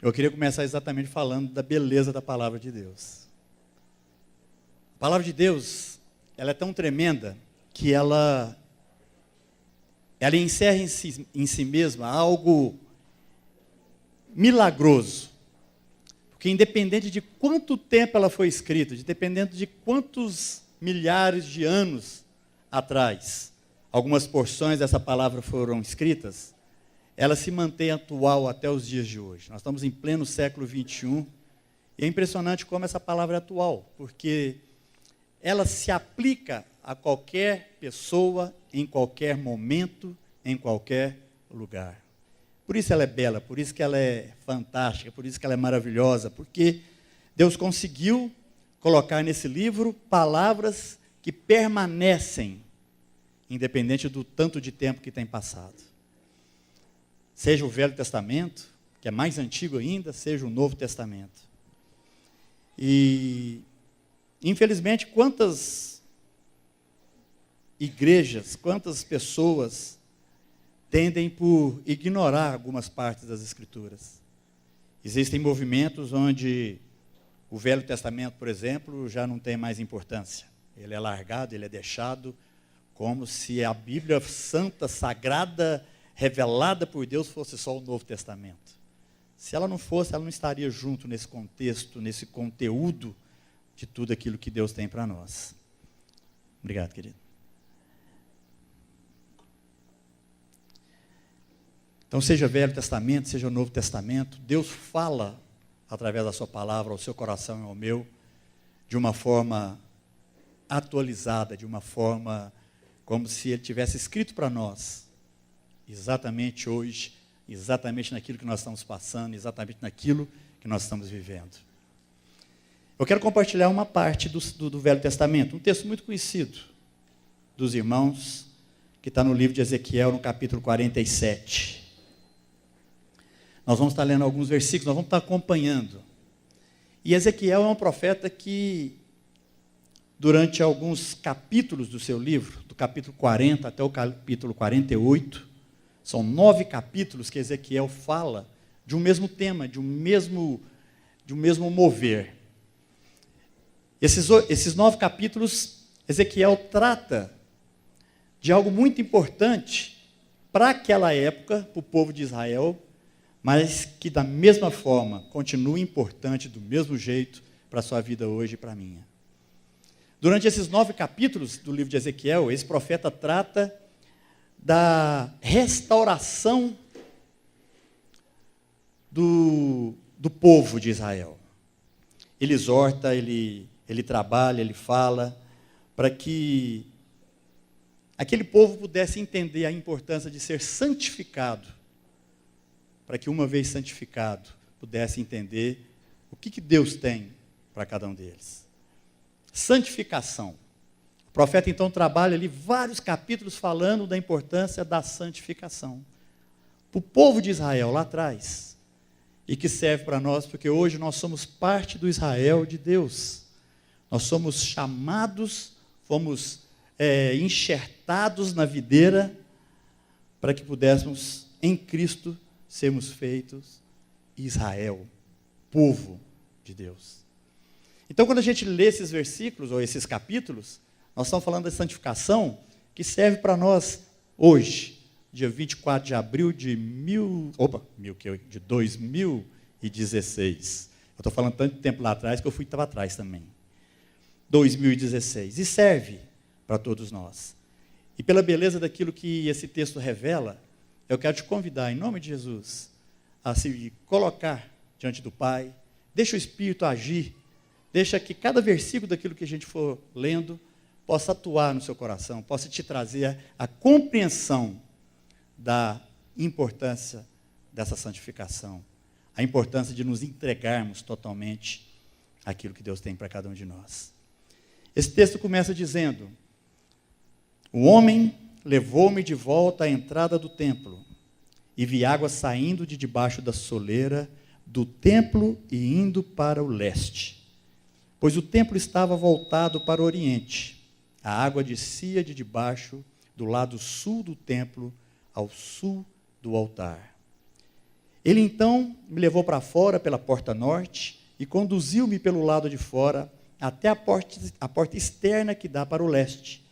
Eu queria começar exatamente falando da beleza da palavra de Deus. A palavra de Deus, ela é tão tremenda que ela encerra em si mesma algo milagroso. Porque independente de quanto tempo ela foi escrita, dependendo de quantos milhares de anos atrás, algumas porções dessa palavra foram escritas, ela se mantém atual até os dias de hoje. Nós estamos em pleno século 21, e é impressionante como essa palavra é atual, porque ela se aplica a qualquer pessoa, em qualquer momento, em qualquer lugar. Por isso ela é bela, por isso que ela é fantástica, por isso que ela é maravilhosa, porque Deus conseguiu colocar nesse livro palavras que permanecem, independente do tanto de tempo que tem passado. Seja o Velho Testamento, que é mais antigo ainda, seja o Novo Testamento. E, infelizmente, quantas igrejas, quantas pessoas tendem por ignorar algumas partes das Escrituras. Existem movimentos onde o Velho Testamento, por exemplo, já não tem mais importância. Ele é largado, ele é deixado como se a Bíblia santa, sagrada, revelada por Deus fosse só o Novo Testamento. Se ela não fosse, ela não estaria junto nesse contexto, nesse conteúdo de tudo aquilo que Deus tem para nós. Obrigado, querido. Então, seja Velho Testamento, seja o Novo Testamento, Deus fala, através da sua palavra, ao seu coração e ao meu, de uma forma atualizada, de uma forma como se Ele tivesse escrito para nós, exatamente hoje, exatamente naquilo que nós estamos passando, exatamente naquilo que nós estamos vivendo. Eu quero compartilhar uma parte do Velho Testamento, um texto muito conhecido dos irmãos, que está no livro de Ezequiel, no capítulo 47. Nós vamos estar lendo alguns versículos, nós vamos estar acompanhando. E Ezequiel é um profeta que, durante alguns capítulos do seu livro, do capítulo 40 até o capítulo 48, são 9 capítulos que Ezequiel fala de um mesmo tema, de um mesmo mover. Esses 9 capítulos, Ezequiel trata de algo muito importante para aquela época, para o povo de Israel, mas que da mesma forma continua importante do mesmo jeito para a sua vida hoje e para a minha. Durante esses 9 capítulos do livro de Ezequiel, esse profeta trata da restauração do povo de Israel. Ele exorta, ele trabalha, ele fala, para que aquele povo pudesse entender a importância de ser santificado, para que uma vez santificado, pudesse entender o que Deus tem para cada um deles. Santificação. O profeta então trabalha ali vários capítulos falando da importância da santificação. Para o povo de Israel lá atrás, e que serve para nós, porque hoje nós somos parte do Israel de Deus. Nós somos chamados, fomos enxertados na videira, para que pudéssemos, em Cristo, sermos feitos Israel, povo de Deus. Então, quando a gente lê esses versículos, ou esses capítulos, nós estamos falando da santificação, que serve para nós hoje, dia 24 de abril de 2016. Eu estou falando tanto tempo lá atrás, que eu estava atrás também. 2016. E serve para todos nós. E pela beleza daquilo que esse texto revela, eu quero te convidar, em nome de Jesus, a se colocar diante do Pai, deixa o Espírito agir, deixa que cada versículo daquilo que a gente for lendo possa atuar no seu coração, possa te trazer a compreensão da importância dessa santificação, a importância de nos entregarmos totalmente àquilo que Deus tem para cada um de nós. Esse texto começa dizendo: o homem levou-me de volta à entrada do templo, e vi água saindo de debaixo da soleira do templo e indo para o leste. Pois o templo estava voltado para o oriente. A água descia de debaixo, do lado sul do templo, ao sul do altar. Ele então me levou para fora pela porta norte e conduziu-me pelo lado de fora até a porta externa que dá para o leste.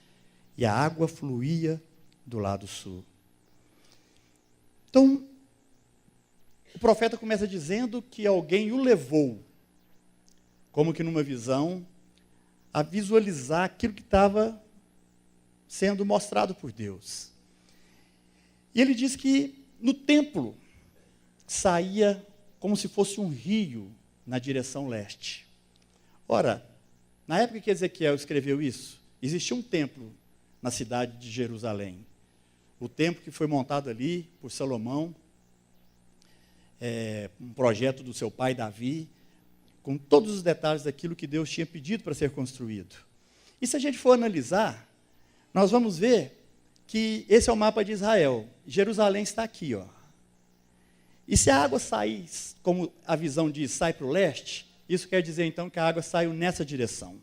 E a água fluía do lado sul. Então, o profeta começa dizendo que alguém o levou, como que numa visão, a visualizar aquilo que estava sendo mostrado por Deus. E ele diz que no templo saía como se fosse um rio na direção leste. Ora, na época que Ezequiel escreveu isso, existia um templo na cidade de Jerusalém. O templo que foi montado ali por Salomão, um projeto do seu pai Davi, com todos os detalhes daquilo que Deus tinha pedido para ser construído. E se a gente for analisar, nós vamos ver que esse é o mapa de Israel. Jerusalém está aqui, ó. E se a água sair, como a visão diz, sai para o leste, isso quer dizer então que a água saiu nessa direção.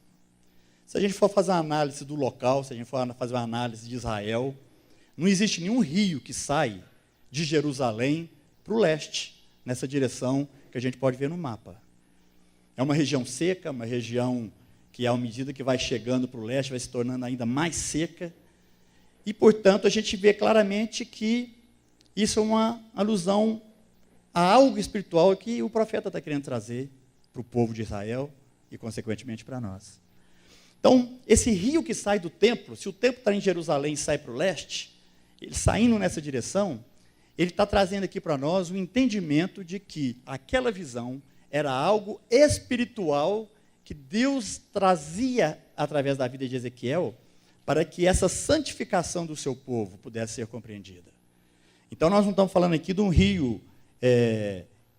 Se a gente for fazer uma análise do local, se a gente for fazer uma análise de Israel, não existe nenhum rio que sai de Jerusalém para o leste, nessa direção que a gente pode ver no mapa. É uma região seca, uma região que, à medida que vai chegando para o leste, vai se tornando ainda mais seca. E, portanto, a gente vê claramente que isso é uma alusão a algo espiritual que o profeta está querendo trazer para o povo de Israel e, consequentemente, para nós. Então, esse rio que sai do templo, se o templo está em Jerusalém e sai para o leste, ele saindo nessa direção, ele está trazendo aqui para nós o entendimento de que aquela visão era algo espiritual que Deus trazia através da vida de Ezequiel para que essa santificação do seu povo pudesse ser compreendida. Então, nós não estamos falando aqui de um rio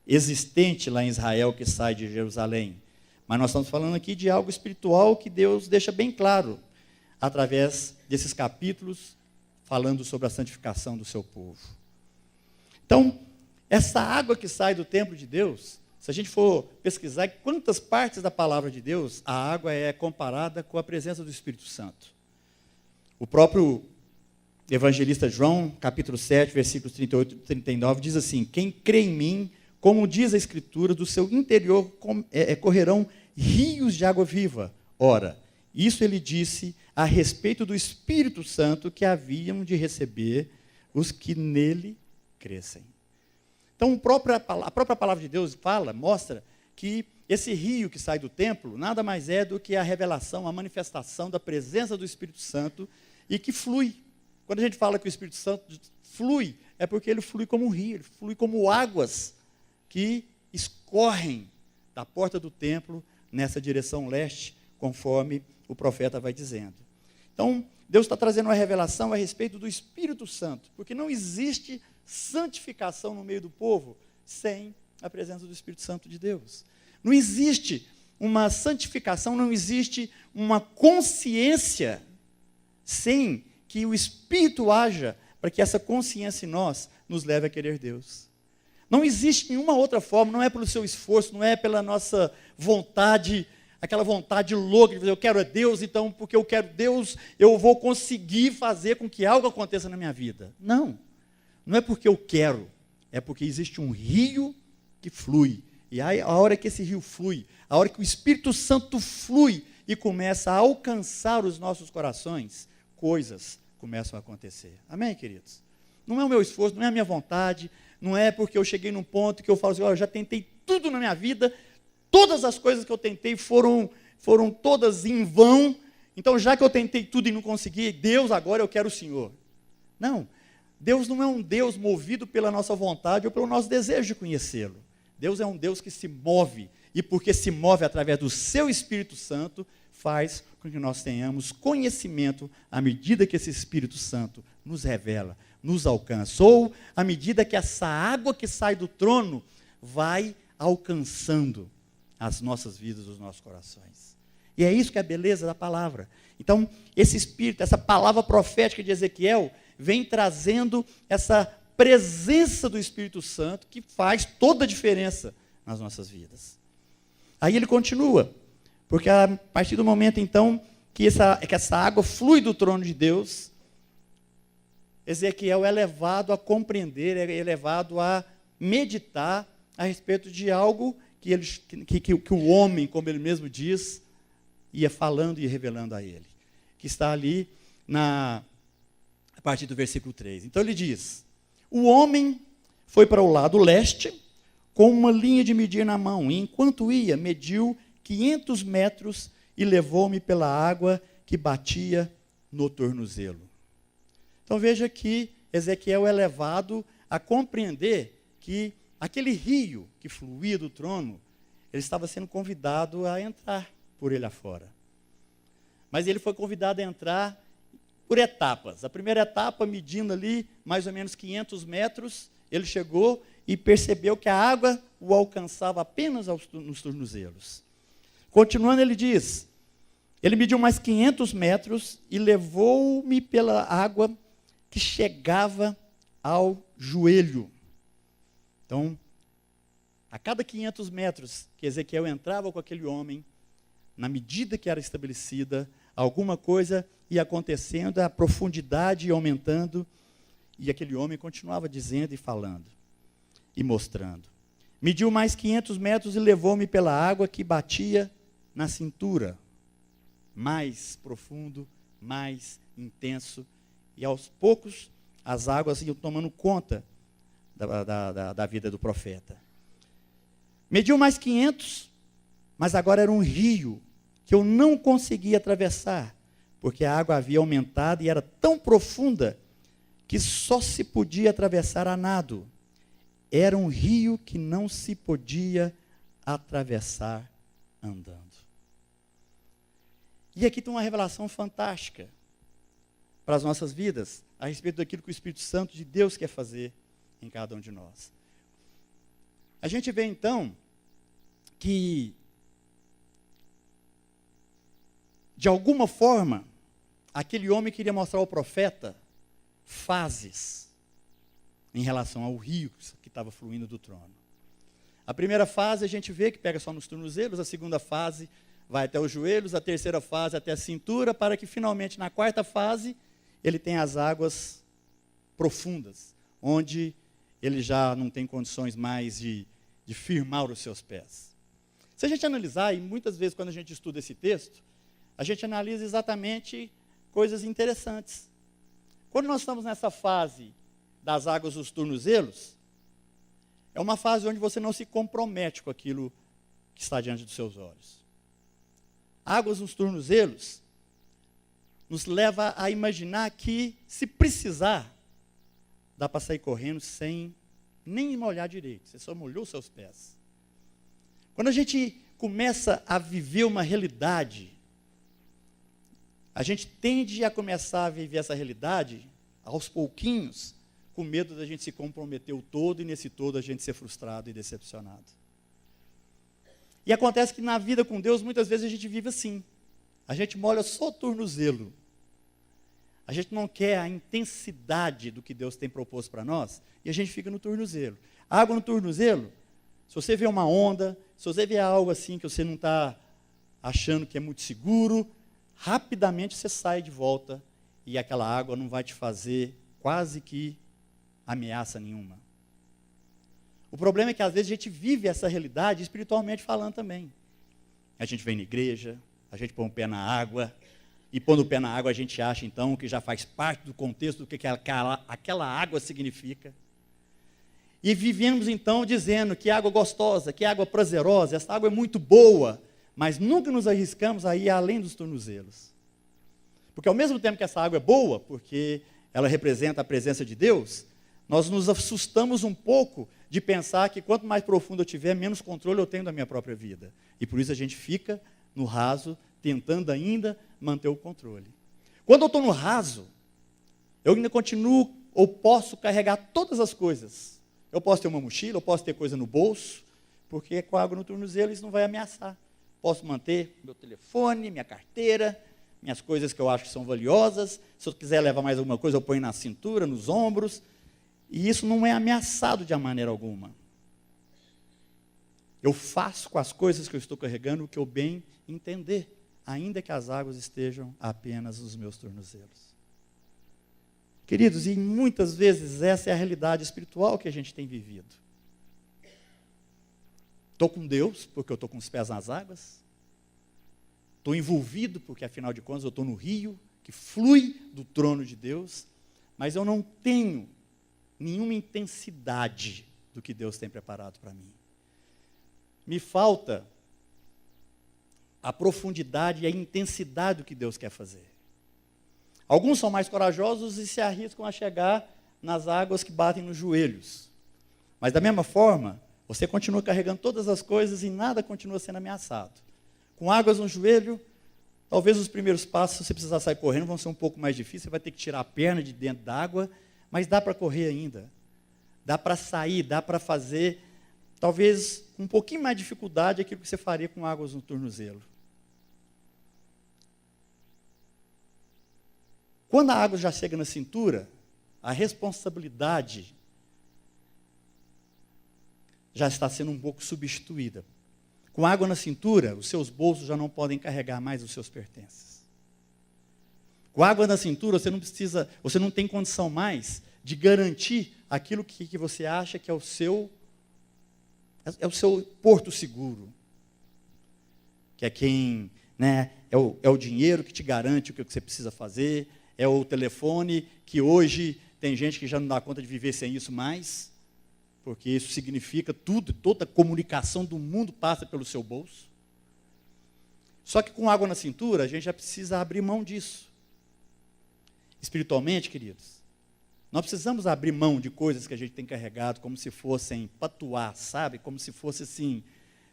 existente lá em Israel que sai de Jerusalém, mas nós estamos falando aqui de algo espiritual que Deus deixa bem claro através desses capítulos falando sobre a santificação do seu povo. Então, essa água que sai do templo de Deus, se a gente for pesquisar quantas partes da palavra de Deus, a água é comparada com a presença do Espírito Santo. O próprio evangelista João, capítulo 7, versículos 38 e 39, diz assim: quem crê em mim, como diz a Escritura, do seu interior correrão rios de água viva. Ora, isso ele disse a respeito do Espírito Santo que haviam de receber os que nele crescem. Então, a própria palavra de Deus mostra que esse rio que sai do templo nada mais é do que a revelação, a manifestação da presença do Espírito Santo e que flui. Quando a gente fala que o Espírito Santo flui, é porque ele flui como um rio, ele flui como águas que escorrem da porta do templo nessa direção leste, conforme o profeta vai dizendo. Então, Deus está trazendo uma revelação a respeito do Espírito Santo, porque não existe santificação no meio do povo sem a presença do Espírito Santo de Deus. Não existe uma santificação, não existe uma consciência sem que o Espírito haja para que essa consciência em nós nos leve a querer Deus. Não existe nenhuma outra forma, não é pelo seu esforço, não é pela nossa vontade, aquela vontade louca de dizer, eu quero Deus, então porque eu quero Deus, eu vou conseguir fazer com que algo aconteça na minha vida. Não é porque eu quero, é porque existe um rio que flui. E aí, a hora que esse rio flui, a hora que o Espírito Santo flui e começa a alcançar os nossos corações, coisas começam a acontecer. Amém, queridos? Não é o meu esforço, não é a minha vontade, não é porque eu cheguei num ponto que eu falo assim, eu já tentei tudo na minha vida, todas as coisas que eu tentei foram todas em vão, então já que eu tentei tudo e não consegui, Deus, agora eu quero o Senhor. Não, Deus não é um Deus movido pela nossa vontade ou pelo nosso desejo de conhecê-lo. Deus é um Deus que se move, e porque se move através do seu Espírito Santo, faz com que nós tenhamos conhecimento à medida que esse Espírito Santo nos revela, nos alcança, ou à medida que essa água que sai do trono vai alcançando as nossas vidas, os nossos corações. E é isso que é a beleza da palavra. Então, esse Espírito, essa palavra profética de Ezequiel, vem trazendo essa presença do Espírito Santo que faz toda a diferença nas nossas vidas. Aí ele continua, porque a partir do momento, então, que essa água flui do trono de Deus, Ezequiel é levado a compreender, é levado a meditar a respeito de algo que o homem, como ele mesmo diz, ia falando e revelando a ele, que está ali a partir do versículo 3. Então ele diz: o homem foi para o lado leste com uma linha de medir na mão, e enquanto ia, mediu 500 metros e levou-me pela água que batia no tornozelo. Então veja que Ezequiel é levado a compreender que aquele rio que fluía do trono, ele estava sendo convidado a entrar por ele afora. Mas ele foi convidado a entrar por etapas. A primeira etapa, medindo ali mais ou menos 500 metros, ele chegou e percebeu que a água o alcançava apenas nos tornozelos. Continuando, ele diz: ele mediu mais 500 metros e levou-me pela água que chegava ao joelho. Então, a cada 500 metros que Ezequiel entrava com aquele homem, na medida que era estabelecida, alguma coisa ia acontecendo, a profundidade ia aumentando, e aquele homem continuava dizendo e falando, e mostrando. Mediu mais 500 metros e levou-me pela água que batia na cintura. Mais profundo, mais intenso, e aos poucos as águas iam tomando conta da vida do profeta. Mediu mais 500, mas agora era um rio que eu não conseguia atravessar, porque a água havia aumentado e era tão profunda que só se podia atravessar a nado. Era um rio que não se podia atravessar andando. E aqui tem uma revelação fantástica para as nossas vidas, a respeito daquilo que o Espírito Santo de Deus quer fazer em cada um de nós. A gente vê então que, de alguma forma, aquele homem queria mostrar ao profeta fases em relação ao rio que estava fluindo do trono. A primeira fase a gente vê que pega só nos tornozelos, a segunda fase vai até os joelhos, a terceira fase até a cintura, para que finalmente na quarta fase ele tenha as águas profundas, onde ele já não tem condições mais de firmar os seus pés. Se a gente analisar, e muitas vezes quando a gente estuda esse texto, a gente analisa exatamente coisas interessantes. Quando nós estamos nessa fase das águas dos tornozelos, é uma fase onde você não se compromete com aquilo que está diante dos seus olhos. Águas nos tornozelos nos leva a imaginar que, se precisar, dá para sair correndo sem nem molhar direito, você só molhou seus pés. Quando a gente começa a viver uma realidade, a gente tende a começar a viver essa realidade aos pouquinhos, com medo da gente se comprometer o todo, e nesse todo a gente ser frustrado e decepcionado. E acontece que na vida com Deus, muitas vezes a gente vive assim. A gente molha só o tornozelo. A gente não quer a intensidade do que Deus tem proposto para nós, e a gente fica no tornozelo. A água no tornozelo, se você vê uma onda, se você vê algo assim que você não está achando que é muito seguro, rapidamente você sai de volta, e aquela água não vai te fazer quase que ameaça nenhuma. O problema é que às vezes a gente vive essa realidade espiritualmente falando também. A gente vem na igreja, a gente põe o pé na água, e pondo o pé na água a gente acha então que já faz parte do contexto do que aquela água significa. E vivemos então dizendo que água gostosa, que água prazerosa, essa água é muito boa, mas nunca nos arriscamos a ir além dos tornozelos. Porque ao mesmo tempo que essa água é boa, porque ela representa a presença de Deus, nós nos assustamos um pouco de pensar que quanto mais profundo eu tiver, menos controle eu tenho da minha própria vida. E por isso a gente fica no raso, tentando ainda manter o controle. Quando eu estou no raso, eu ainda continuo, ou posso carregar todas as coisas. Eu posso ter uma mochila, eu posso ter coisa no bolso, porque com a água no tornozelo isso não vai ameaçar. Posso manter meu telefone, minha carteira, minhas coisas que eu acho que são valiosas. Se eu quiser levar mais alguma coisa, eu ponho na cintura, nos ombros. E isso não é ameaçado de maneira alguma. Eu faço com as coisas que eu estou carregando o que eu bem entender, ainda que as águas estejam apenas nos meus tornozelos. Queridos, e muitas vezes essa é a realidade espiritual que a gente tem vivido. Estou com Deus, porque eu estou com os pés nas águas. Estou envolvido, porque afinal de contas eu estou no rio, que flui do trono de Deus. Mas eu não tenho nenhuma intensidade do que Deus tem preparado para mim. Me falta a profundidade e a intensidade do que Deus quer fazer. Alguns são mais corajosos e se arriscam a chegar nas águas que batem nos joelhos. Mas da mesma forma, você continua carregando todas as coisas e nada continua sendo ameaçado. Com águas no joelho, talvez os primeiros passos, se você precisar sair correndo, vão ser um pouco mais difíceis, você vai ter que tirar a perna de dentro da água, mas dá para correr ainda. Dá para sair, dá para fazer, talvez com um pouquinho mais de dificuldade, aquilo que você faria com águas no tornozelo. Quando a água já chega na cintura, a responsabilidade já está sendo um pouco substituída. Com água na cintura, os seus bolsos já não podem carregar mais os seus pertences. Com água na cintura, você não tem condição mais de garantir aquilo que você acha que é o seu porto seguro. Que é quem, né, é o dinheiro que te garante o que você precisa fazer, é o telefone que hoje tem gente que já não dá conta de viver sem isso mais, porque isso significa tudo, toda a comunicação do mundo passa pelo seu bolso. Só que com água na cintura, a gente já precisa abrir mão disso. Espiritualmente, queridos, nós precisamos abrir mão de coisas que a gente tem carregado como se fossem patuá, sabe? Como se fossem, assim,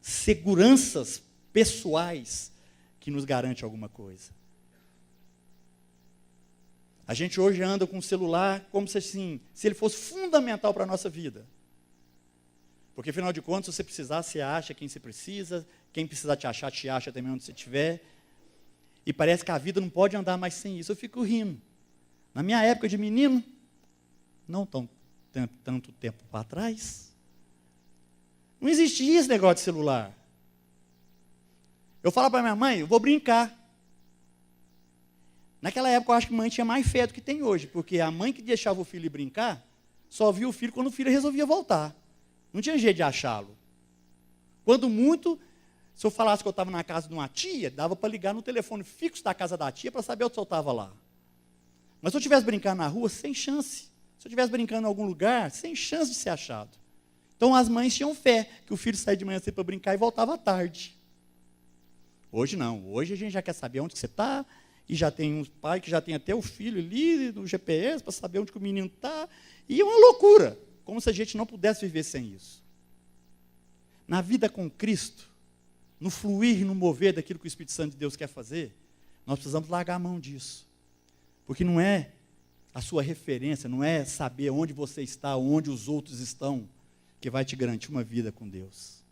seguranças pessoais que nos garantem alguma coisa. A gente hoje anda com o celular como se, assim, se ele fosse fundamental para a nossa vida. Porque, afinal de contas, se você precisar, você acha quem você precisa, quem precisar te acha também onde você estiver. E parece que a vida não pode andar mais sem isso. Eu fico rindo. Na minha época de menino, não tanto tempo para trás, não existia esse negócio de celular. Eu falava para minha mãe, eu vou brincar. Naquela época, eu acho que a mãe tinha mais fé do que tem hoje, porque a mãe que deixava o filho ir brincar, só via o filho quando o filho resolvia voltar. Não tinha jeito de achá-lo. Quando muito, se eu falasse que eu estava na casa de uma tia, dava para ligar no telefone fixo da casa da tia para saber onde eu estava lá. Mas se eu estivesse brincando na rua, sem chance. Se eu estivesse brincando em algum lugar, sem chance de ser achado. Então as mães tinham fé que o filho saía de manhã cedo para brincar e voltava à tarde. Hoje não. Hoje a gente já quer saber onde você está, e já tem um pai que já tem até o filho ali no GPS para saber onde que o menino está. E é uma loucura, como se a gente não pudesse viver sem isso. Na vida com Cristo, no fluir e no mover daquilo que o Espírito Santo de Deus quer fazer, nós precisamos largar a mão disso. Porque não é a sua referência, não é saber onde você está, onde os outros estão, que vai te garantir uma vida com Deus.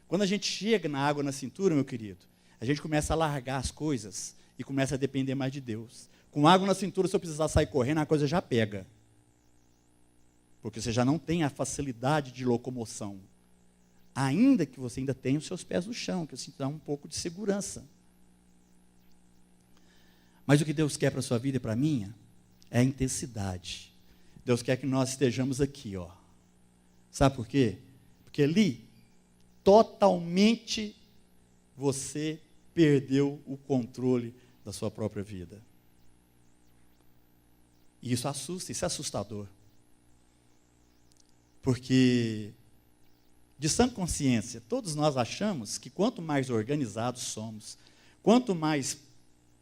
Quando a gente chega na água na cintura, meu querido, a gente começa a largar as coisas e começa a depender mais de Deus. Com água na cintura, se eu precisar sair correndo, a coisa já pega. Porque você já não tem a facilidade de locomoção. Ainda que você ainda tenha os seus pés no chão, que isso dá um pouco de segurança. Mas o que Deus quer para a sua vida e para a minha é a intensidade. Deus quer que nós estejamos aqui, ó. Sabe por quê? Porque ali, totalmente, você perdeu o controle da sua própria vida. E isso assusta, isso é assustador. Porque, de sã consciência, todos nós achamos que quanto mais organizados somos, quanto mais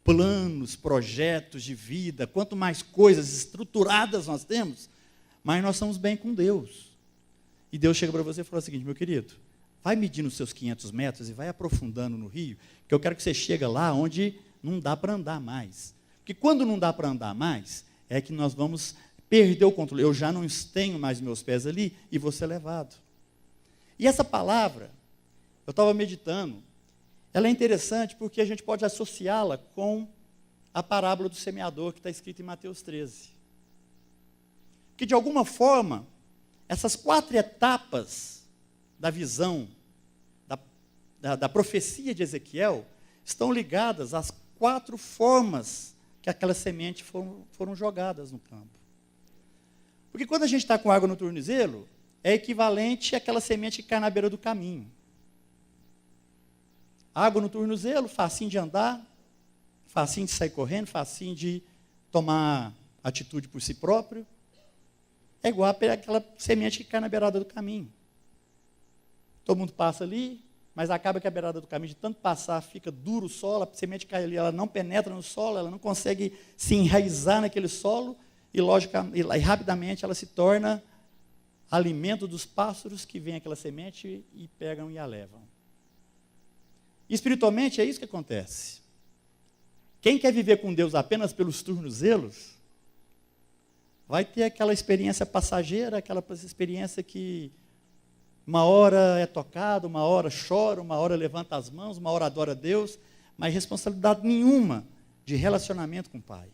planos, projetos de vida, quanto mais coisas estruturadas nós temos, mais nós somos bem com Deus. E Deus chega para você e fala o seguinte, meu querido, vai medindo os seus 500 metros e vai aprofundando no rio, que eu quero que você chegue lá onde não dá para andar mais. Porque quando não dá para andar mais, é que nós vamos perder o controle. Eu já não tenho mais meus pés ali e vou ser levado. E essa palavra, eu estava meditando, ela é interessante porque a gente pode associá-la com a parábola do semeador que está escrita em Mateus 13. Porque, de alguma forma, essas 4 etapas da visão, da profecia de Ezequiel, estão ligadas às 4 formas que aquelas sementes foram jogadas no campo. Porque quando a gente está com água no tornozelo, é equivalente àquela semente que cai na beira do caminho. Água no tornozelo, facinho de andar, facinho de sair correndo, facinho de tomar atitude por si próprio. É igual aquela semente que cai na beirada do caminho. Todo mundo passa ali, mas acaba que a beirada do caminho, de tanto passar, fica duro o solo, a semente cai ali, ela não penetra no solo, ela não consegue se enraizar naquele solo, e rapidamente ela se torna alimento dos pássaros que vêm aquela semente e pegam e a levam. Espiritualmente é isso que acontece. Quem quer viver com Deus apenas pelos tornozelos, vai ter aquela experiência passageira, aquela experiência que uma hora é tocado, uma hora chora, uma hora levanta as mãos, uma hora adora a Deus, mas responsabilidade nenhuma de relacionamento com o Pai.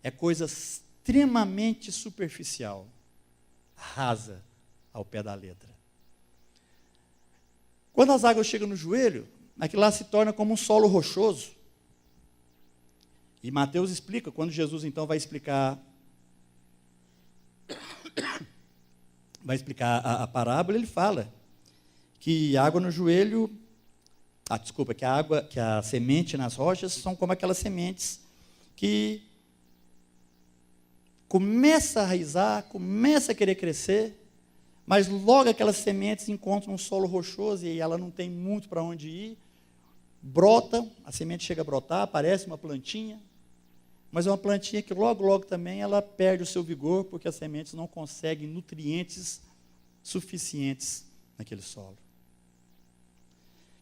É coisa extremamente superficial, rasa ao pé da letra. Quando as águas chegam no joelho, aquilo lá se torna como um solo rochoso. E Mateus explica, quando Jesus então vai explicar a parábola, ele fala que a água no joelho, que a semente nas rochas são como aquelas sementes que começa a raizar, começa a querer crescer, mas logo aquelas sementes encontram um solo rochoso e ela não tem muito para onde ir, brota, a semente chega a brotar, aparece uma plantinha, mas é uma plantinha que logo também ela perde o seu vigor, porque as sementes não conseguem nutrientes suficientes naquele solo.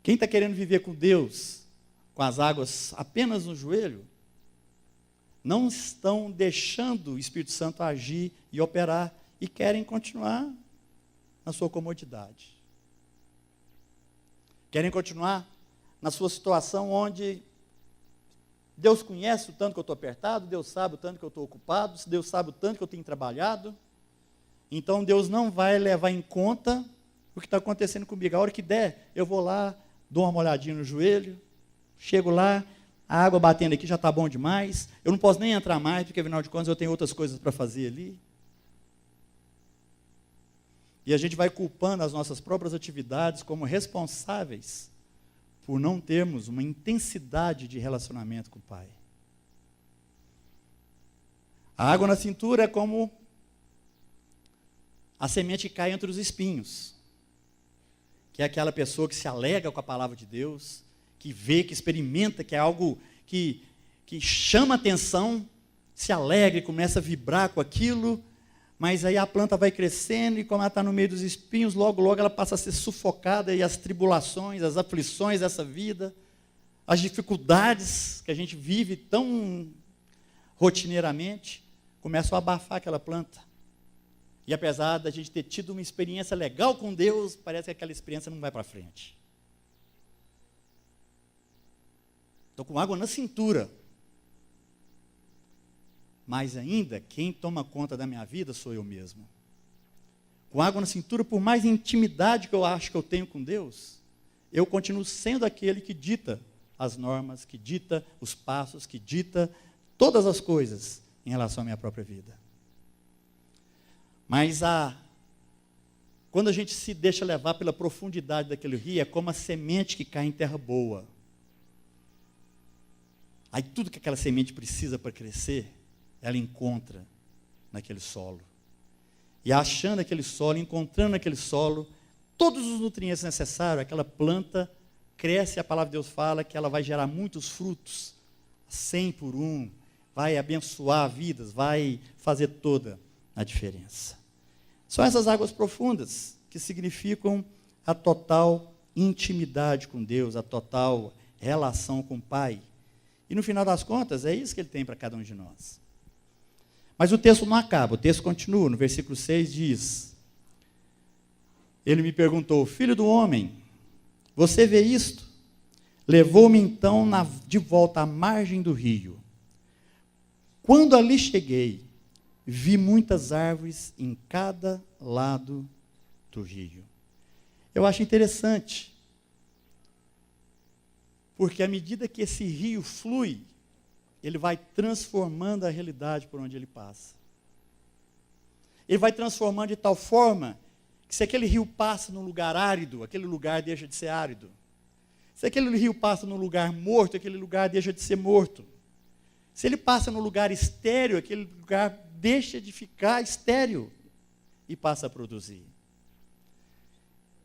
Quem está querendo viver com Deus, com as águas apenas no joelho, não estão deixando o Espírito Santo agir e operar, e querem continuar na sua comodidade. Querem continuar na sua situação onde Deus conhece o tanto que eu estou apertado, Deus sabe o tanto que eu estou ocupado, Deus sabe o tanto que eu tenho trabalhado, então Deus não vai levar em conta o que está acontecendo comigo. A hora que der, eu vou lá, dou uma molhadinha no joelho, chego lá, a água batendo aqui já está bom demais, eu não posso nem entrar mais, porque afinal de contas eu tenho outras coisas para fazer ali. E a gente vai culpando as nossas próprias atividades como responsáveis por não termos uma intensidade de relacionamento com o Pai. A água na cintura é como a semente que cai entre os espinhos, que é aquela pessoa que se alegra com a palavra de Deus, que vê, que experimenta, que é algo que chama atenção, se alegra e começa a vibrar com aquilo, mas aí a planta vai crescendo e como ela está no meio dos espinhos, logo ela passa a ser sufocada e as tribulações, as aflições dessa vida, as dificuldades que a gente vive tão rotineiramente, começam a abafar aquela planta. E apesar da gente ter tido uma experiência legal com Deus, parece que aquela experiência não vai para frente. Estou com água na cintura. Mas ainda, quem toma conta da minha vida sou eu mesmo. Com água na cintura, por mais intimidade que eu acho que eu tenho com Deus, eu continuo sendo aquele que dita as normas, que dita os passos, que dita todas as coisas em relação à minha própria vida. Mas quando a gente se deixa levar pela profundidade daquele rio, é como a semente que cai em terra boa. Aí tudo que aquela semente precisa para crescer, ela encontra naquele solo. E achando aquele solo, encontrando aquele solo, todos os nutrientes necessários, aquela planta cresce, a palavra de Deus fala que ela vai gerar muitos frutos, 100 por 1, vai abençoar vidas, vai fazer toda a diferença. São essas águas profundas que significam a total intimidade com Deus, a total relação com o Pai. E no final das contas, é isso que ele tem para cada um de nós. Mas o texto não acaba, o texto continua, no versículo 6 diz: ele me perguntou, filho do homem, você vê isto? Levou-me então de volta à margem do rio. Quando ali cheguei, vi muitas árvores em cada lado do rio. Eu acho interessante, porque à medida que esse rio flui, ele vai transformando a realidade por onde ele passa. Ele vai transformando de tal forma que se aquele rio passa num lugar árido, aquele lugar deixa de ser árido. Se aquele rio passa num lugar morto, aquele lugar deixa de ser morto. Se ele passa num lugar estéril, aquele lugar deixa de ficar estéril e passa a produzir.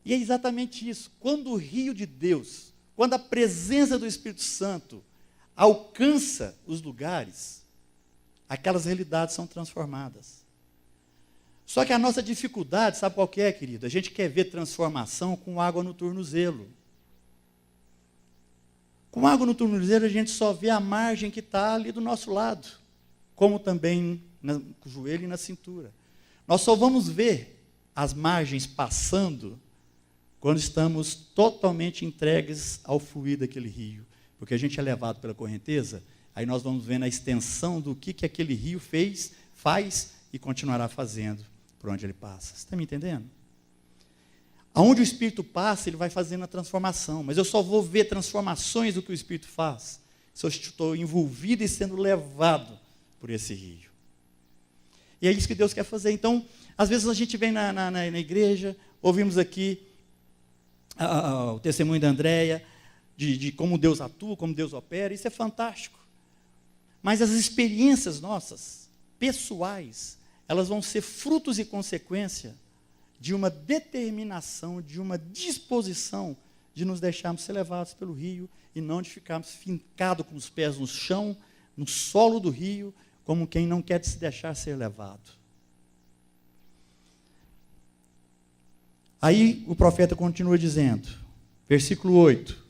E é exatamente isso. Quando o rio de Deus, quando a presença do Espírito Santo alcança os lugares, aquelas realidades são transformadas. Só que a nossa dificuldade, sabe qual que é, querido? A gente quer ver transformação com água no tornozelo. Com água no tornozelo, a gente só vê a margem que está ali do nosso lado, como também no joelho e na cintura. Nós só vamos ver as margens passando quando estamos totalmente entregues ao fluir daquele rio. Porque a gente é levado pela correnteza, aí nós vamos vendo a extensão do que aquele rio faz e continuará fazendo por onde ele passa. Você está me entendendo? Aonde o Espírito passa, ele vai fazendo a transformação. Mas eu só vou ver transformações do que o Espírito faz se eu estou envolvido e sendo levado por esse rio. E é isso que Deus quer fazer. Então, às vezes a gente vem na igreja, ouvimos aqui o testemunho da Andréia, de como Deus atua, como Deus opera, isso é fantástico. Mas as experiências nossas, pessoais, elas vão ser frutos e consequência de uma determinação, de uma disposição de nos deixarmos ser levados pelo rio e não de ficarmos fincados com os pés no chão, no solo do rio, como quem não quer se deixar ser levado. Aí o profeta continua dizendo, versículo 8,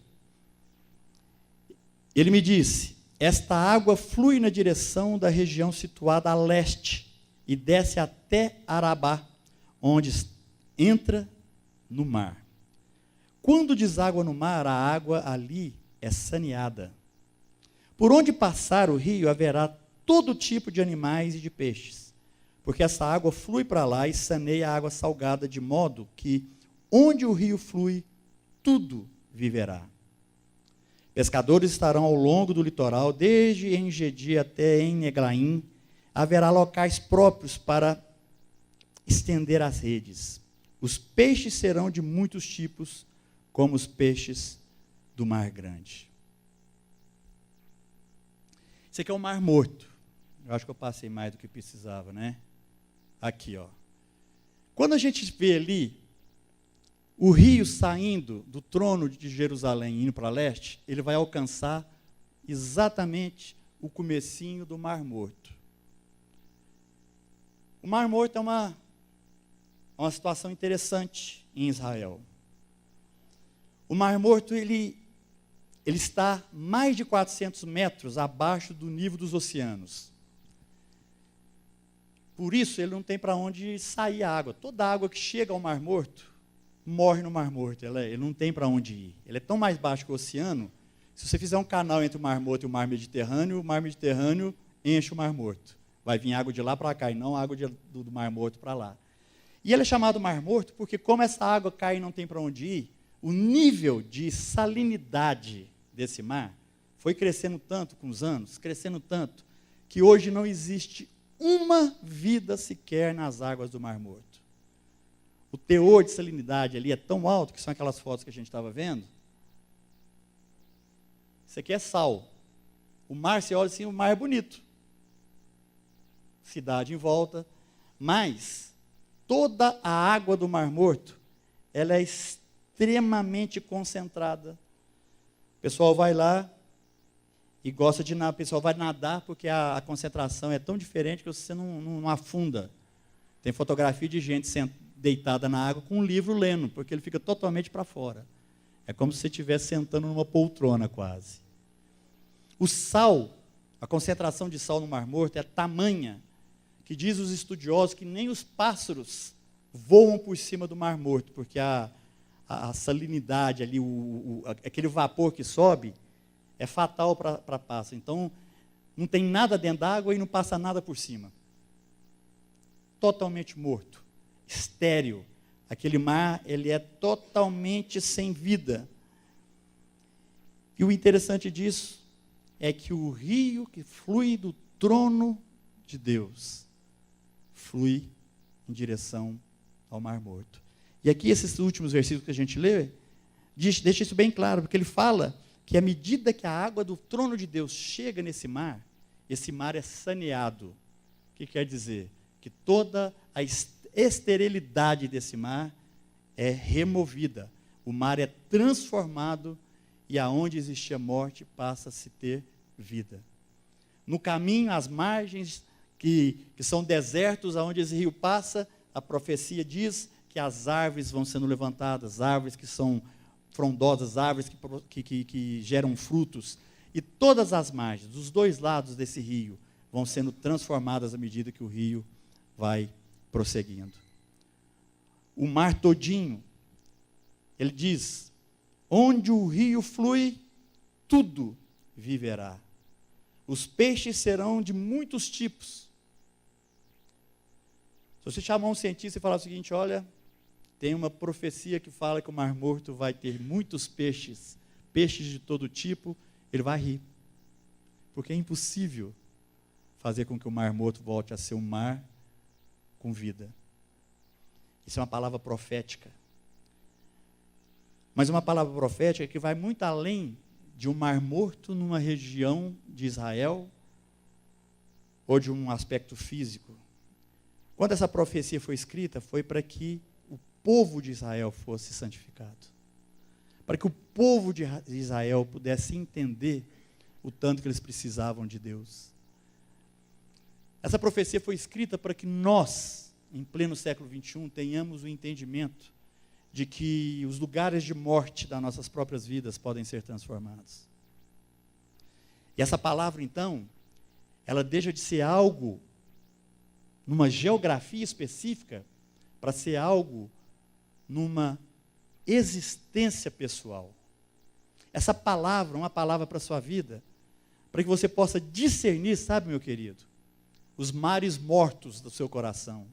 ele me disse, esta água flui na direção da região situada a leste e desce até Arabá, onde entra no mar. Quando deságua no mar, a água ali é saneada. Por onde passar o rio, haverá todo tipo de animais e de peixes, porque essa água flui para lá e saneia a água salgada, de modo que, onde o rio flui, tudo viverá. Pescadores estarão ao longo do litoral, desde En-Gedi até En-Eglaim. Haverá locais próprios para estender as redes. Os peixes serão de muitos tipos, como os peixes do Mar Grande. Esse aqui é o Mar Morto. Eu acho que eu passei mais do que precisava, né? Aqui, ó. Quando a gente vê ali o rio saindo do trono de Jerusalém indo para leste, ele vai alcançar exatamente o comecinho do Mar Morto. O Mar Morto é uma situação interessante em Israel. O Mar Morto, ele está mais de 400 metros abaixo do nível dos oceanos. Por isso, ele não tem para onde sair a água. Toda a água que chega ao Mar Morto, morre no Mar Morto. Ele não tem para onde ir. Ele é tão mais baixo que o oceano, se você fizer um canal entre o Mar Morto e o Mar Mediterrâneo enche o Mar Morto. Vai vir água de lá para cá, e não água do Mar Morto para lá. E ele é chamado Mar Morto porque, como essa água cai e não tem para onde ir, o nível de salinidade desse mar foi crescendo tanto com os anos, crescendo tanto, que hoje não existe uma vida sequer nas águas do Mar Morto. O teor de salinidade ali é tão alto, que são aquelas fotos que a gente estava vendo. Isso aqui é sal. O mar, você olha assim, o mar é bonito. Cidade em volta, mas toda a água do Mar Morto, ela é extremamente concentrada. O pessoal vai lá e gosta de nadar, o pessoal vai nadar porque a concentração é tão diferente que você não afunda. Tem fotografia de gente deitada na água com um livro lendo, porque ele fica totalmente para fora. É como se você estivesse sentando numa poltrona quase. O sal, a concentração de sal no Mar Morto é tamanha que diz os estudiosos que nem os pássaros voam por cima do Mar Morto, porque a salinidade ali, aquele vapor que sobe, é fatal para pássaro. Então, não tem nada dentro d'água e não passa nada por cima. Totalmente morto, estéril. Aquele mar, ele é totalmente sem vida. E o interessante disso é que o rio que flui do trono de Deus flui em direção ao Mar Morto. E aqui esses últimos versículos que a gente lê, deixa isso bem claro, porque ele fala que à medida que a água do trono de Deus chega nesse mar, esse mar é saneado. O que quer dizer? Que toda a esterilidade desse mar é removida. O mar é transformado e aonde existia morte passa a se ter vida. No caminho, às margens, que são desertos, aonde esse rio passa, a profecia diz que as árvores vão sendo levantadas, árvores que são frondosas, árvores que geram frutos. E todas as margens, dos dois lados desse rio, vão sendo transformadas à medida que o rio vai prosseguindo. O mar todinho, ele diz, onde o rio flui, tudo viverá. Os peixes serão de muitos tipos. Se você chamar um cientista e falar o seguinte, olha, tem uma profecia que fala que o Mar Morto vai ter muitos peixes, peixes de todo tipo, ele vai rir. Porque é impossível fazer com que o Mar Morto volte a ser um mar com vida. Isso é uma palavra profética. Mas uma palavra profética que vai muito além de um Mar Morto numa região de Israel ou de um aspecto físico. Quando essa profecia foi escrita, foi para que o povo de Israel fosse santificado. Para que o povo de Israel pudesse entender o tanto que eles precisavam de Deus. Essa profecia foi escrita para que nós, em pleno século XXI, tenhamos o entendimento de que os lugares de morte das nossas próprias vidas podem ser transformados. E essa palavra, então, ela deixa de ser algo numa geografia específica para ser algo numa existência pessoal. Essa palavra, uma palavra para a sua vida, para que você possa discernir, sabe, meu querido, os mares mortos do seu coração.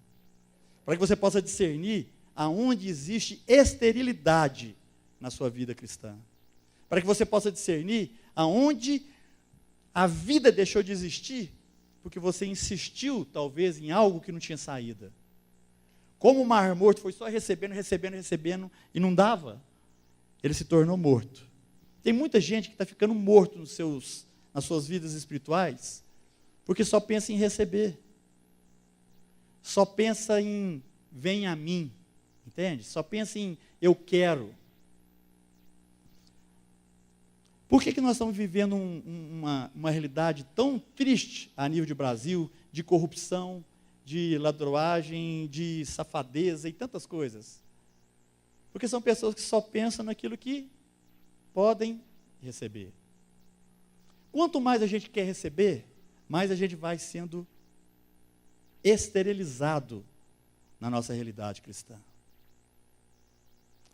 Para que você possa discernir aonde existe esterilidade na sua vida cristã. Para que você possa discernir aonde a vida deixou de existir, porque você insistiu, talvez, em algo que não tinha saída. Como o Mar Morto foi só recebendo e não dava, ele se tornou morto. Tem muita gente que está ficando morto nas suas vidas espirituais, porque só pensa em receber. Só pensa em vem a mim, entende? Só pensa em eu quero. Por que nós estamos vivendo uma realidade tão triste a nível de Brasil, de corrupção, de ladroagem, de safadeza e tantas coisas? Porque são pessoas que só pensam naquilo que podem receber. Quanto mais a gente quer receber, mais a gente vai sendo esterilizado na nossa realidade cristã.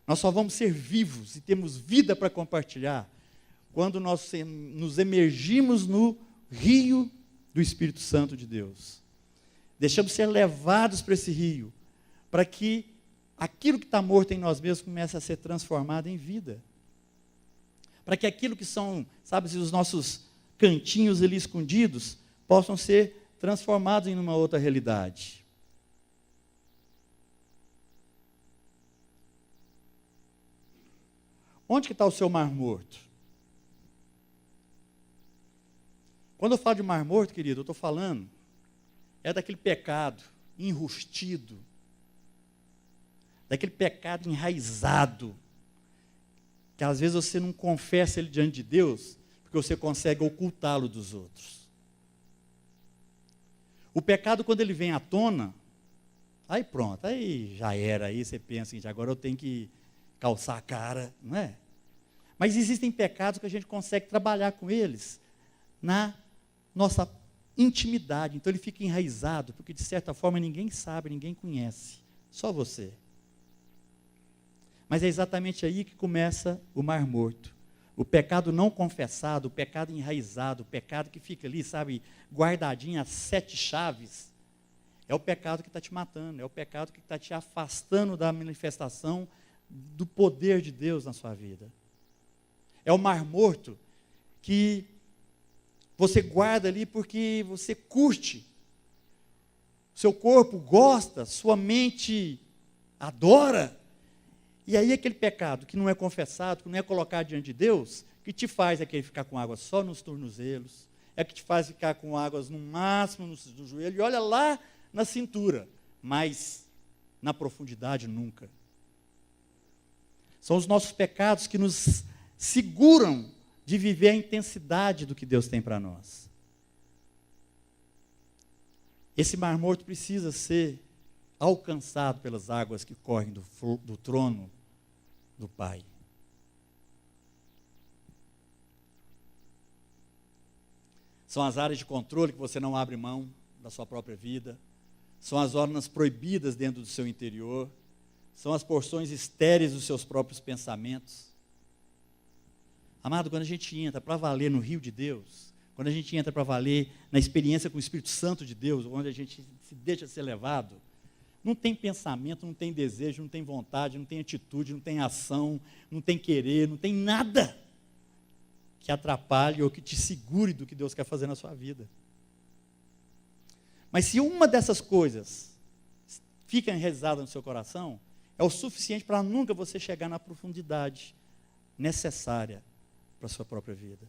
Nós só vamos ser vivos e temos vida para compartilhar quando nós nos emergimos no rio do Espírito Santo de Deus. Deixamos ser levados para esse rio, para que aquilo que está morto em nós mesmos comece a ser transformado em vida. Para que aquilo que são, sabe, os nossos cantinhos ali escondidos, possam ser transformados em uma outra realidade. Onde que está o seu Mar Morto? Quando eu falo de Mar Morto, querido, eu estou falando daquele pecado enrustido, daquele pecado enraizado, que às vezes você não confessa ele diante de Deus, porque você consegue ocultá-lo dos outros. O pecado, quando ele vem à tona, aí pronto, aí já era, aí você pensa, gente, agora eu tenho que calçar a cara, não é? Mas existem pecados que a gente consegue trabalhar com eles na nossa intimidade, então ele fica enraizado, porque de certa forma ninguém sabe, ninguém conhece, só você. Mas é exatamente aí que começa o Mar Morto. O pecado não confessado, o pecado enraizado, o pecado que fica ali, sabe, guardadinho às 7 chaves, é o pecado que está te matando, é o pecado que está te afastando da manifestação do poder de Deus na sua vida. É o Mar Morto que você guarda ali porque você curte, seu corpo gosta, sua mente adora, E aí aquele pecado que não é confessado, que não é colocado diante de Deus, que te faz aquele ficar com água só nos tornozelos, é que te faz ficar com águas no máximo no joelho, e olha lá na cintura, mas na profundidade nunca. São os nossos pecados que nos seguram de viver a intensidade do que Deus tem para nós. Esse mar morto precisa ser alcançado pelas águas que correm do trono do Pai. São as áreas de controle que você não abre mão da sua própria vida. São as zonas proibidas dentro do seu interior. São as porções estéreis dos seus próprios pensamentos. Amado, quando a gente entra para valer no rio de Deus, quando a gente entra para valer na experiência com o Espírito Santo de Deus, onde a gente se deixa ser levado, não tem pensamento, não tem desejo, não tem vontade, não tem atitude, não tem ação, não tem querer, não tem nada que atrapalhe ou que te segure do que Deus quer fazer na sua vida. Mas se uma dessas coisas fica enraizada no seu coração, é o suficiente para nunca você chegar na profundidade necessária para a sua própria vida.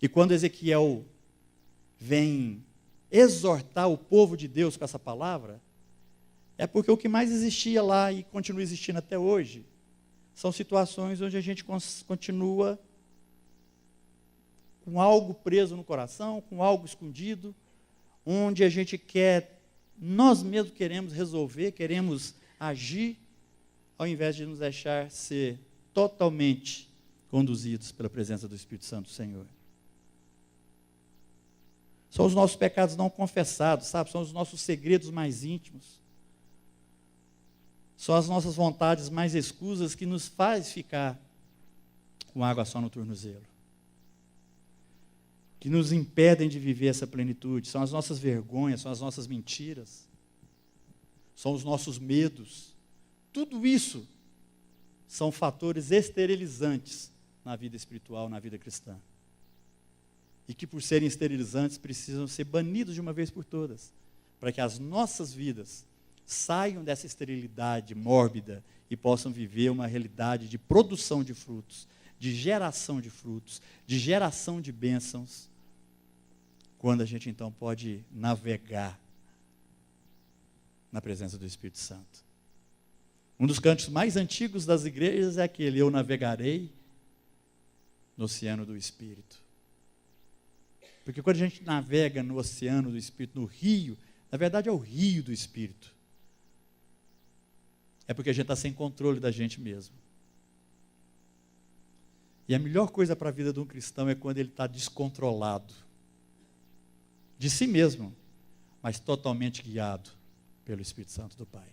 E quando Ezequiel vem exortar o povo de Deus com essa palavra, é porque o que mais existia lá e continua existindo até hoje, são situações onde a gente continua com algo preso no coração, com algo escondido, onde a gente quer, nós mesmos queremos resolver, queremos agir, ao invés de nos deixar ser totalmente conduzidos pela presença do Espírito Santo do Senhor. São os nossos pecados não confessados, sabe? São os nossos segredos mais íntimos. São as nossas vontades mais escusas que nos faz ficar com água só no tornozelo. Que nos impedem de viver essa plenitude. São as nossas vergonhas, são as nossas mentiras. São os nossos medos. Tudo isso são fatores esterilizantes na vida espiritual, na vida cristã. E que, por serem esterilizantes, precisam ser banidos de uma vez por todas, para que as nossas vidas saiam dessa esterilidade mórbida e possam viver uma realidade de produção de frutos, de geração de frutos, de geração de bênçãos, quando a gente então pode navegar na presença do Espírito Santo. Um dos cantos mais antigos das igrejas é aquele: eu navegarei no oceano do Espírito. Porque quando a gente navega no oceano do Espírito, no rio, na verdade é o rio do Espírito. É porque a gente está sem controle da gente mesmo. E a melhor coisa para a vida de um cristão é quando ele está descontrolado de si mesmo, mas totalmente guiado pelo Espírito Santo do Pai.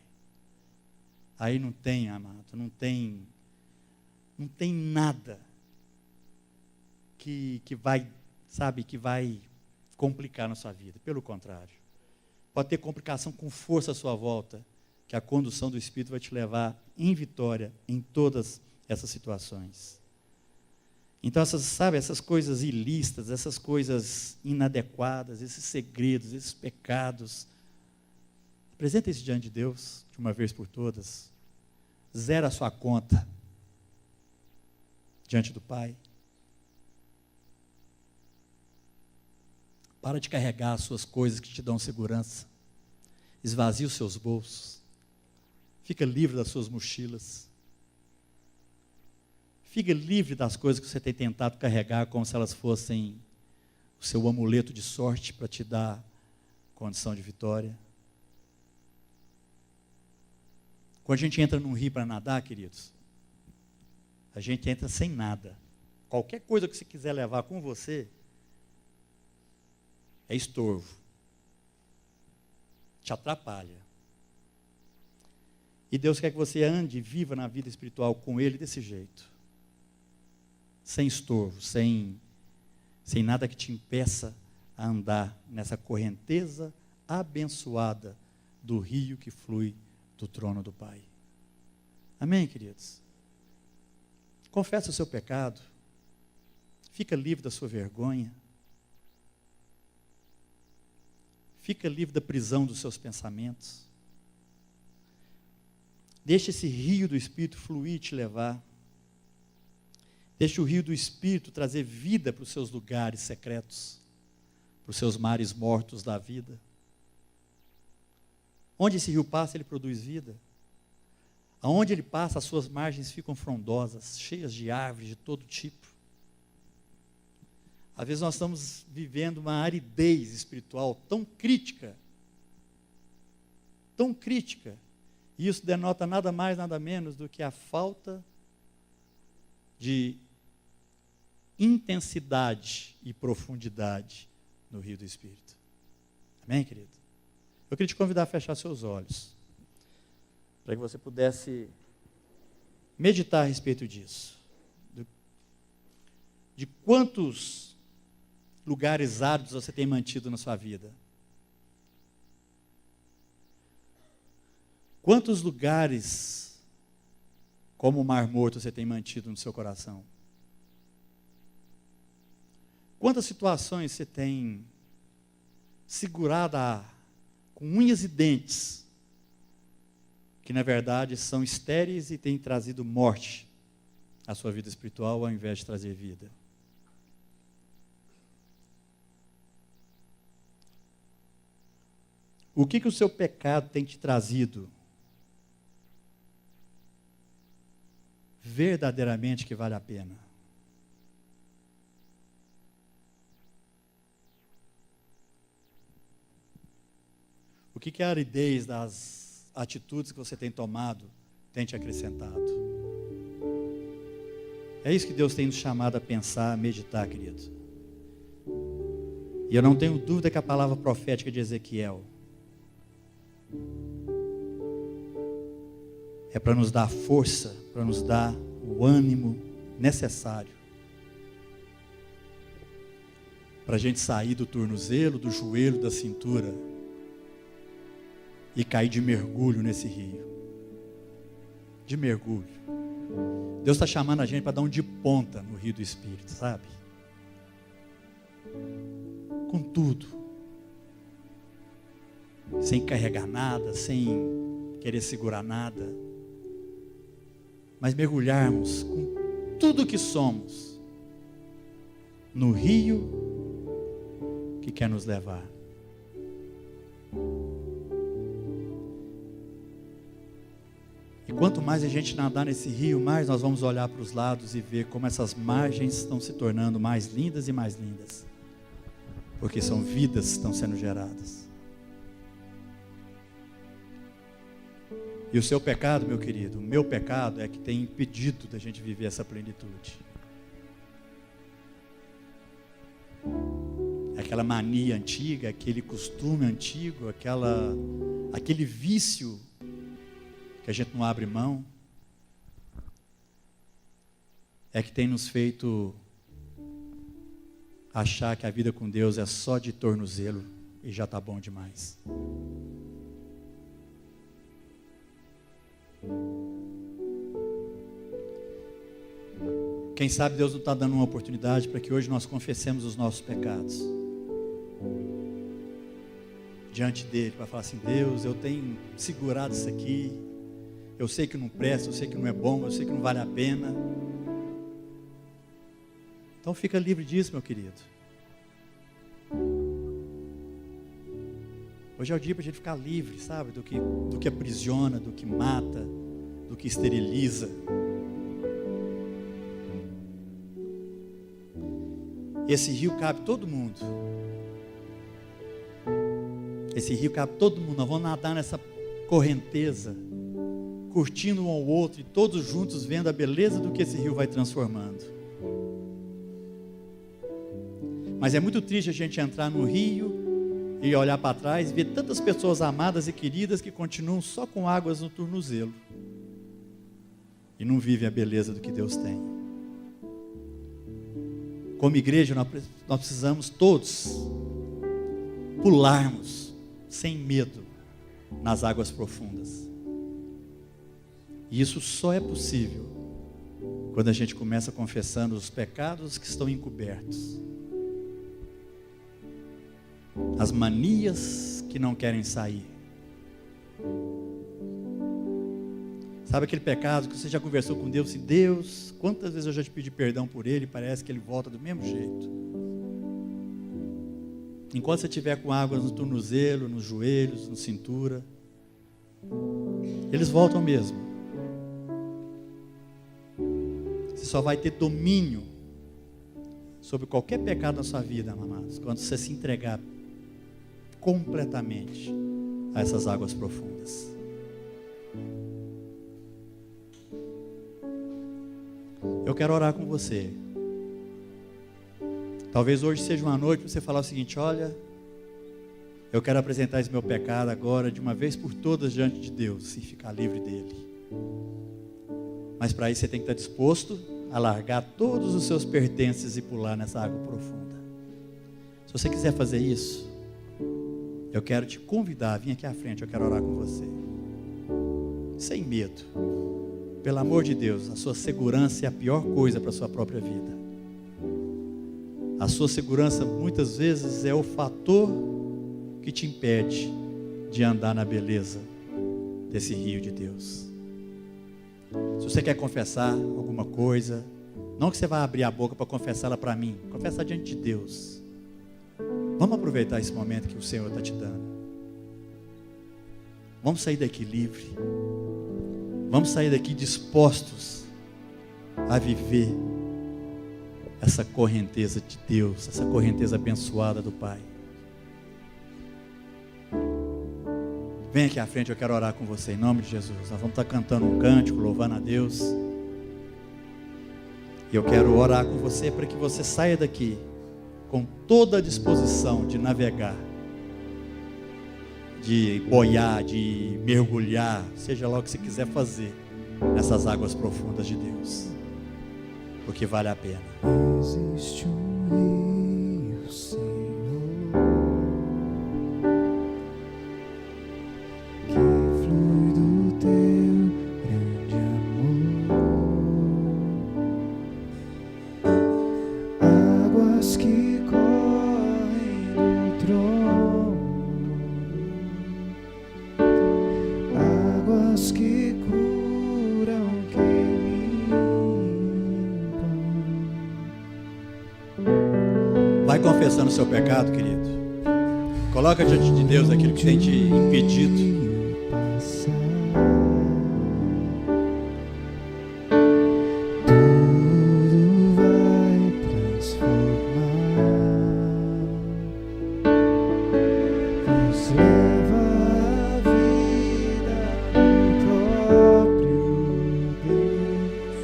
Aí não tem, amado, não tem nada que vai, sabe, que vai complicar na sua vida. Pelo contrário, pode ter complicação com força à sua volta, que a condução do Espírito vai te levar em vitória em todas essas situações. Então, essas coisas ilícitas, essas coisas inadequadas, esses segredos, esses pecados, apresenta isso diante de Deus, de uma vez por todas. Zera a sua conta diante do Pai. Para de carregar as suas coisas que te dão segurança. Esvazie os seus bolsos. Fica livre das suas mochilas. Fica livre das coisas que você tem tentado carregar como se elas fossem o seu amuleto de sorte para te dar condição de vitória. Quando a gente entra num rio para nadar, queridos, a gente entra sem nada. Qualquer coisa que você quiser levar com você é estorvo. Te atrapalha. E Deus quer que você ande e viva na vida espiritual com Ele desse jeito. Sem estorvo, sem nada que te impeça a andar nessa correnteza abençoada do rio que flui do trono do Pai. Amém, queridos? Confessa o seu pecado. Fica livre da sua vergonha. Fica livre da prisão dos seus pensamentos. Deixa esse rio do Espírito fluir e te levar. Deixa o rio do Espírito trazer vida para os seus lugares secretos, para os seus mares mortos da vida. Onde esse rio passa, ele produz vida. Aonde ele passa, as suas margens ficam frondosas, cheias de árvores de todo tipo. Às vezes nós estamos vivendo uma aridez espiritual tão crítica, e isso denota nada mais, nada menos do que a falta de intensidade e profundidade no rio do Espírito. Amém, querido? Eu queria te convidar a fechar seus olhos, para que você pudesse meditar a respeito disso. De quantos lugares áridos você tem mantido na sua vida? Quantos lugares, como o Mar Morto, você tem mantido no seu coração? Quantas situações você tem segurado com unhas e dentes, que na verdade são estéreis e têm trazido morte à sua vida espiritual, ao invés de trazer vida? O que o seu pecado tem te trazido verdadeiramente que vale a pena? O que a aridez das atitudes que você tem tomado tem te acrescentado? É isso que Deus tem nos chamado a pensar, a meditar, querido. E eu não tenho dúvida que a palavra profética de Ezequiel é para nos dar força, para nos dar o ânimo necessário para a gente sair do tornozelo, do joelho, da cintura e cair de mergulho nesse rio. De mergulho. Deus está chamando a gente para dar um de ponta no rio do Espírito, sabe? Com tudo. Sem carregar nada, sem querer segurar nada. Mas mergulharmos com tudo que somos no rio que quer nos levar. E quanto mais a gente nadar nesse rio, mais nós vamos olhar para os lados e ver como essas margens estão se tornando mais lindas e mais lindas. Porque são vidas que estão sendo geradas. E o seu pecado, meu querido, o meu pecado é que tem impedido da gente viver essa plenitude. Aquela mania antiga, aquele costume antigo, aquele vício que a gente não abre mão, é que tem nos feito achar que a vida com Deus é só de tornozelo e já está bom demais. Quem sabe Deus não está dando uma oportunidade para que hoje nós confessemos os nossos pecados diante dele, para falar assim: Deus, eu tenho segurado isso aqui, eu sei que não presta, eu sei que não é bom, eu sei que não vale a pena. Então fica livre disso, meu querido. Hoje é o dia para a gente ficar livre, sabe? Do que aprisiona, do que mata, do que esteriliza. Esse rio cabe todo mundo. Esse rio cabe todo mundo. Nós vamos nadar nessa correnteza, curtindo um ao outro e todos juntos vendo a beleza do que esse rio vai transformando. Mas é muito triste a gente entrar no rio e olhar para trás e ver tantas pessoas amadas e queridas que continuam só com águas no tornozelo e não vivem a beleza do que Deus tem. Como igreja, nós precisamos todos pularmos sem medo nas águas profundas. E isso só é possível quando a gente começa confessando os pecados que estão encobertos, as manias que não querem sair. Sabe aquele pecado que você já conversou com Deus e Deus, quantas vezes eu já te pedi perdão por ele, parece que ele volta do mesmo jeito. Enquanto você estiver com água no tornozelo, nos joelhos, na cintura, eles voltam mesmo. Você só vai ter domínio sobre qualquer pecado na sua vida, amados, quando você se entregar completamente a essas águas profundas. Eu quero orar com você. Talvez hoje seja uma noite para você falar o seguinte: olha, eu quero apresentar esse meu pecado agora de uma vez por todas diante de Deus e ficar livre dele. Mas para isso você tem que estar disposto a largar todos os seus pertences e pular nessa água profunda. Se você quiser fazer isso, eu quero te convidar, vem aqui à frente, eu quero orar com você. Sem medo. Pelo amor de Deus, a sua segurança é a pior coisa para a sua própria vida. A sua segurança muitas vezes é o fator que te impede de andar na beleza desse rio de Deus. Se você quer confessar alguma coisa, não que você vá abrir a boca para confessá-la para mim, confessar diante de Deus. Vamos aproveitar esse momento que o Senhor está te dando. Vamos sair daqui livre. Vamos sair daqui dispostos a viver essa correnteza de Deus, essa correnteza abençoada do Pai. Vem aqui à frente, eu quero orar com você em nome de Jesus. Nós vamos estar cantando um cântico, louvando a Deus. E eu quero orar com você para que você saia daqui com toda a disposição de navegar, de boiar, de mergulhar, seja lá o que você quiser fazer nessas águas profundas de Deus, porque vale a pena. Existe rio, Senhor, que flui do teu grande amor, águas que correm do trono, águas que curam, que Vai confessando o seu pecado, querido. Coloca diante de Deus aquilo que tem te impedido. Tudo vai transformar, nos leva à vida do próprio Deus.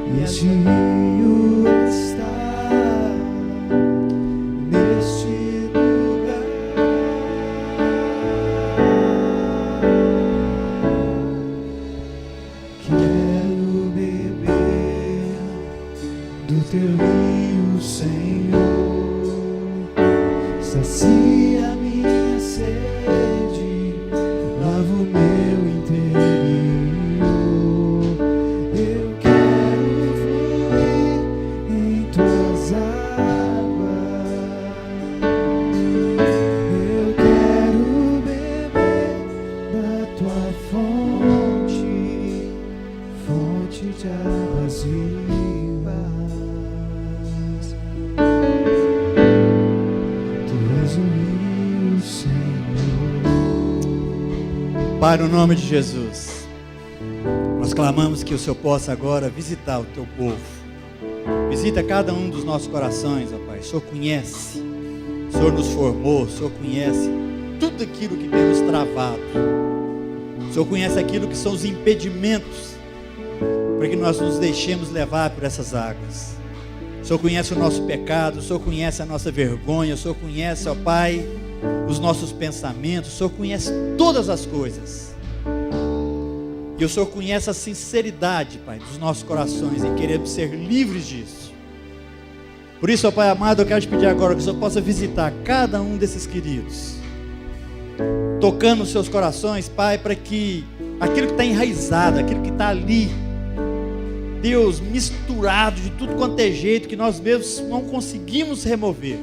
E este rio está neste lugar. Quero beber do teu rio, Senhor. Sacia minha sede, lava o meu interior. Eu quero fluir em tuas águas. Eu quero beber da tua fonte, fonte de águas vivas. Tu és o rio, Senhor. Pai, no nome de Jesus, nós clamamos que o Senhor possa agora visitar o teu povo. Visita cada um dos nossos corações, ó Pai. O Senhor conhece, o Senhor nos formou, o Senhor conhece tudo aquilo que temos travado. O Senhor conhece aquilo que são os impedimentos para que nós nos deixemos levar por essas águas. O Senhor conhece o nosso pecado, o Senhor conhece a nossa vergonha, o Senhor conhece, ó Pai, os nossos pensamentos, o Senhor conhece todas as coisas. E o Senhor conhece a sinceridade, Pai, dos nossos corações em queremos ser livres disso. Por isso, ó Pai amado, eu quero te pedir agora que o Senhor possa visitar cada um desses queridos, tocando os seus corações, Pai, para que aquilo que está enraizado, aquilo que está ali, Deus, misturado de tudo quanto é jeito, que nós mesmos não conseguimos remover,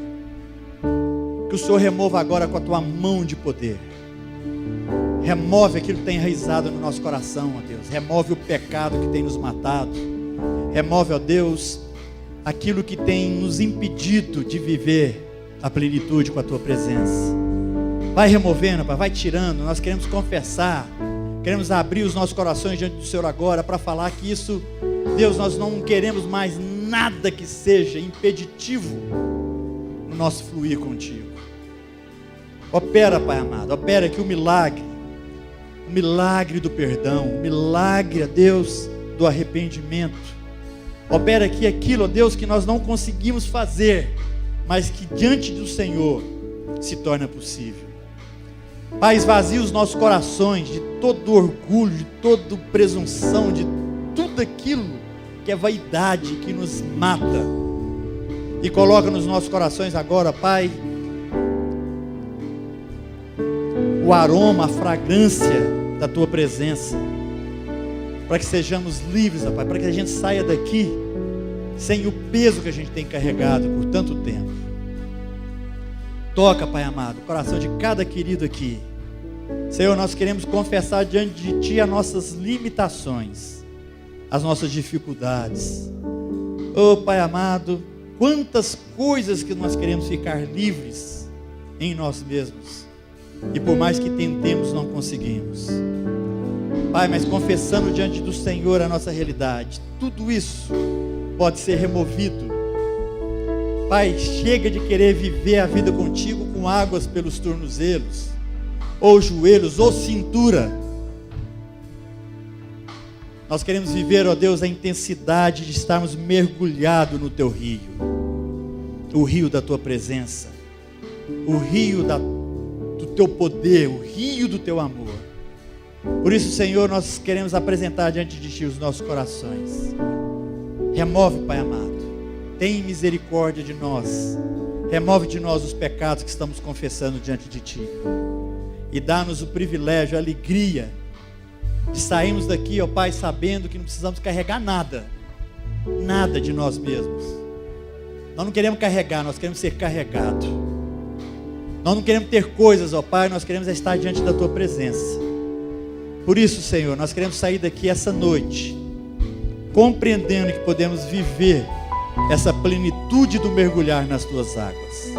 que o Senhor remova agora com a tua mão de poder. Remove aquilo que tem enraizado no nosso coração, ó Deus. Remove o pecado que tem nos matado. Remove, ó Deus, aquilo que tem nos impedido de viver a plenitude com a Tua presença. Vai removendo, Pai, vai tirando. Nós queremos confessar, queremos abrir os nossos corações diante do Senhor agora para falar que isso, Deus, nós não queremos mais nada que seja impeditivo no nosso fluir contigo. Opera, Pai amado, opera que o milagre do perdão, o milagre, ó Deus, do arrependimento, opera aqui aquilo, ó Deus, que nós não conseguimos fazer, mas que diante do Senhor se torna possível. Pai, esvazia os nossos corações de todo orgulho, de toda presunção, de tudo aquilo que é vaidade, que nos mata, e coloca nos nossos corações agora, Pai, o aroma, a fragrância da Tua presença, para que sejamos livres, ó Pai, para que a gente saia daqui sem o peso que a gente tem carregado por tanto tempo. Toca, Pai amado, o coração de cada querido aqui. Senhor, nós queremos confessar diante de Ti as nossas limitações, as nossas dificuldades. Oh Pai amado, quantas coisas que nós queremos ficar livres em nós mesmos, e por mais que tentemos, não conseguimos. Pai, mas confessando diante do Senhor a nossa realidade, tudo isso pode ser removido. Pai, chega de querer viver a vida contigo com águas pelos tornozelos, ou joelhos, ou cintura. Nós queremos viver, ó Deus, a intensidade de estarmos mergulhados no Teu rio, o rio da Tua presença, o rio do Teu poder, o rio do Teu amor. Por isso, Senhor, nós queremos apresentar diante de Ti os nossos corações. Remove, Pai amado, tem misericórdia de nós, remove de nós os pecados que estamos confessando diante de Ti, e dá-nos o privilégio, a alegria de sairmos daqui, ó Pai, sabendo que não precisamos carregar nada de nós mesmos. Nós não queremos carregar, nós queremos ser carregados. Nós não queremos ter coisas, ó Pai, nós queremos estar diante da Tua presença. Por isso, Senhor, nós queremos sair daqui essa noite compreendendo que podemos viver essa plenitude do mergulhar nas Tuas águas.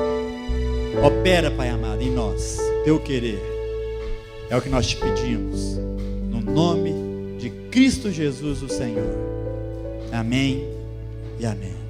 Opera, Pai amado, em nós, Teu querer. É o que nós Te pedimos, no nome de Cristo Jesus, o Senhor. Amém e amém.